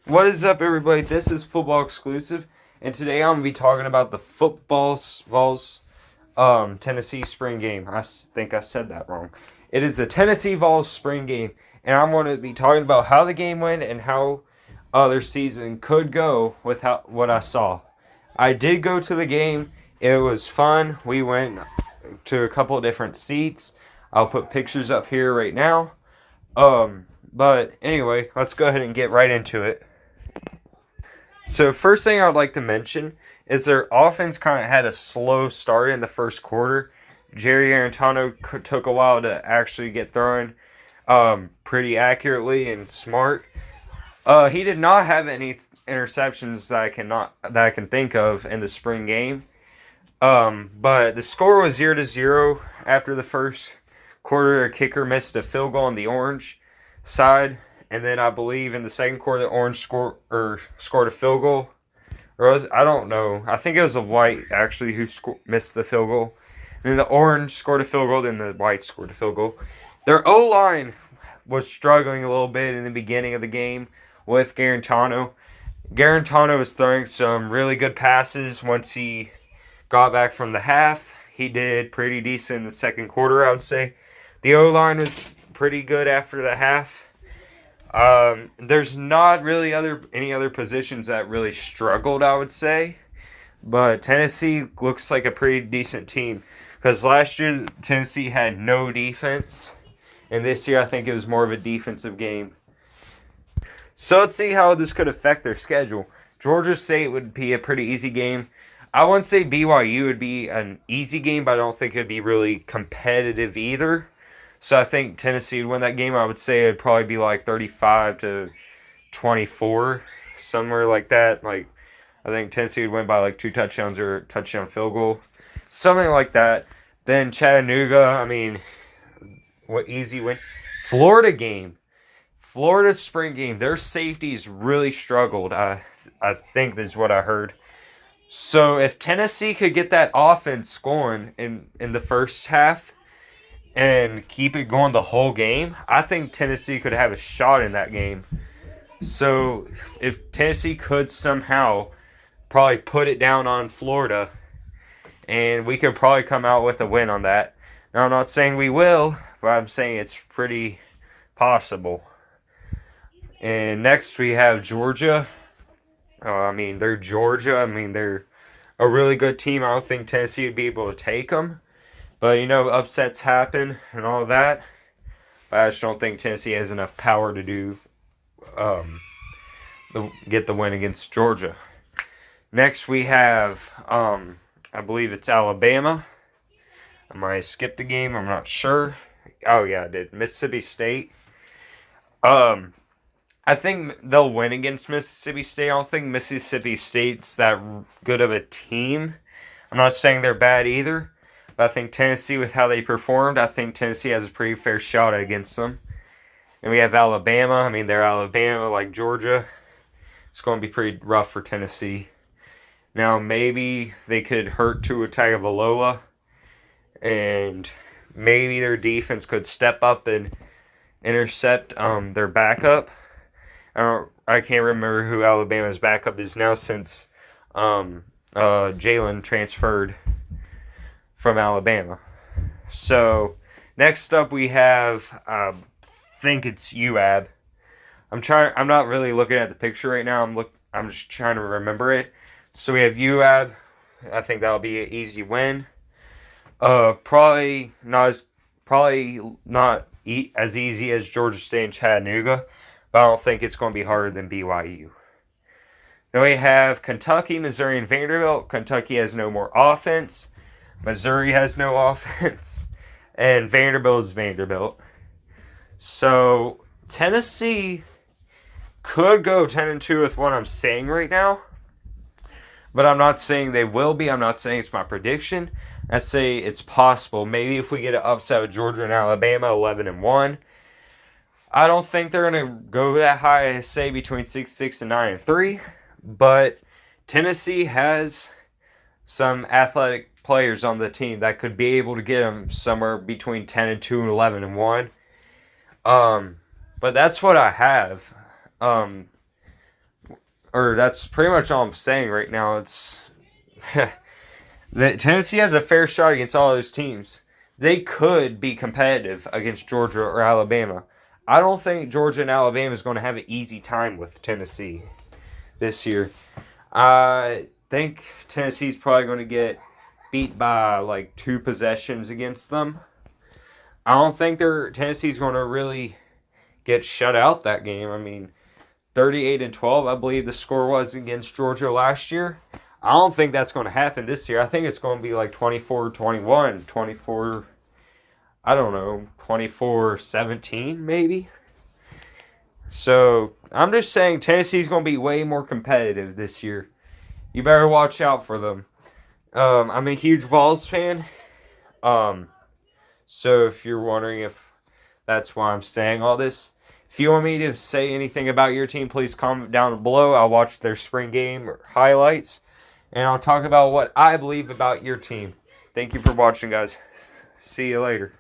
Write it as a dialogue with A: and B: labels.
A: What is up, everybody? This is Football Exclusive, and today I'm gonna be talking about the Vols Tennessee spring game. Think I said that wrong. It is the Tennessee Vols spring game, and I'm going to be talking about how the game went and how their season could go with what I saw. I did go to the game. It was fun. We went to a couple of different seats. I'll put pictures up here right now. But anyway, let's go ahead and get right into it. So first thing I would like to mention is their offense kind of had a slow start in the first quarter. Jerry Arantano took a while to actually get throwing pretty accurately and smart. He did not have any interceptions that I can think of in the spring game. But the score was 0-0 after the first quarter. A kicker missed a field goal on the Orange side. And then I believe in the second quarter, the Orange scored a field goal. I don't know. I think it was the White actually who missed the field goal. And then the Orange scored a field goal. Then the White scored a field goal. Their O-line was struggling a little bit in the beginning of the game with Garantano. Garantano was throwing some really good passes once he got back from the half. He did pretty decent in the second quarter, I would say. The O-line was pretty good after the half. There's not really any other positions that really struggled, I would say. But Tennessee looks like a pretty decent team. Because last year, Tennessee had no defense. And this year, I think it was more of a defensive game. So let's see how this could affect their schedule. Georgia State would be a pretty easy game. I wouldn't say BYU would be an easy game, but I don't think it would be really competitive either. So I think Tennessee would win that game. I would say it'd probably be like 35-24, somewhere like that. Like, I think Tennessee would win by like 2 touchdowns or a touchdown field goal, something like that. Then Chattanooga, I mean, what easy win. Florida spring game. Their safeties really struggled. I think this is what I heard. So if Tennessee could get that offense going in the first half and keep it going the whole game, I think Tennessee could have a shot in that game. So if Tennessee could somehow probably put it down on Florida, and we could probably come out with a win on that. Now, I'm not saying we will, but I'm saying it's pretty possible. And next we have Georgia. They're Georgia. They're a really good team. I don't think Tennessee would be able to take them. But, upsets happen and all that. But I just don't think Tennessee has enough power to get the win against Georgia. Next, we have, I believe it's Alabama. I might have skipped the game. I'm not sure. Oh, yeah, I did. Mississippi State. I think they'll win against Mississippi State. I don't think Mississippi State's that good of a team. I'm not saying they're bad either. But I think Tennessee, with how they performed, I think Tennessee has a pretty fair shot against them. And we have Alabama. They're Alabama like Georgia. It's going to be pretty rough for Tennessee. Now, maybe they could hurt Tua Tagovailoa. And maybe their defense could step up and intercept their backup. I can't remember who Alabama's backup is now since Jalen transferred from Alabama. So next up we have I think it's UAB. I'm not really looking at the picture right now. I'm just trying to remember it. So we have UAB. I think that'll be an easy win. Probably not as easy as Georgia State and Chattanooga, but I don't think it's going to be harder than BYU. Then we have Kentucky, Missouri, and Vanderbilt. Kentucky has no more offense. Missouri has no offense. And Vanderbilt is Vanderbilt. So Tennessee could go 10-2 with what I'm saying right now. But I'm not saying they will be. I'm not saying it's my prediction. I say it's possible. Maybe if we get an upset with Georgia and Alabama, 11-1. I don't think they're going to go that high. I say between 6-6 and 9-3. But Tennessee has some athletic players on the team that could be able to get them somewhere between 10-2 and 11-1. But that's what I have. or that's pretty much all I'm saying right now. It's that Tennessee has a fair shot against all those teams. They could be competitive against Georgia or Alabama. I don't think Georgia and Alabama is going to have an easy time with Tennessee this year. I think Tennessee's probably going to get beat by like 2 possessions against them. I don't think Tennessee's going to really get shut out that game. I mean, 38-12, I believe the score was against Georgia last year. I don't think that's going to happen this year. I think it's going to be like 24-21, 24, I don't know, 24-17 maybe. So, I'm just saying Tennessee's going to be way more competitive this year. You better watch out for them. I'm a huge Vols fan. So if you're wondering if that's why I'm saying all this, if you want me to say anything about your team, please comment down below. I'll watch their spring game highlights, and I'll talk about what I believe about your team. Thank you for watching, guys. See you later.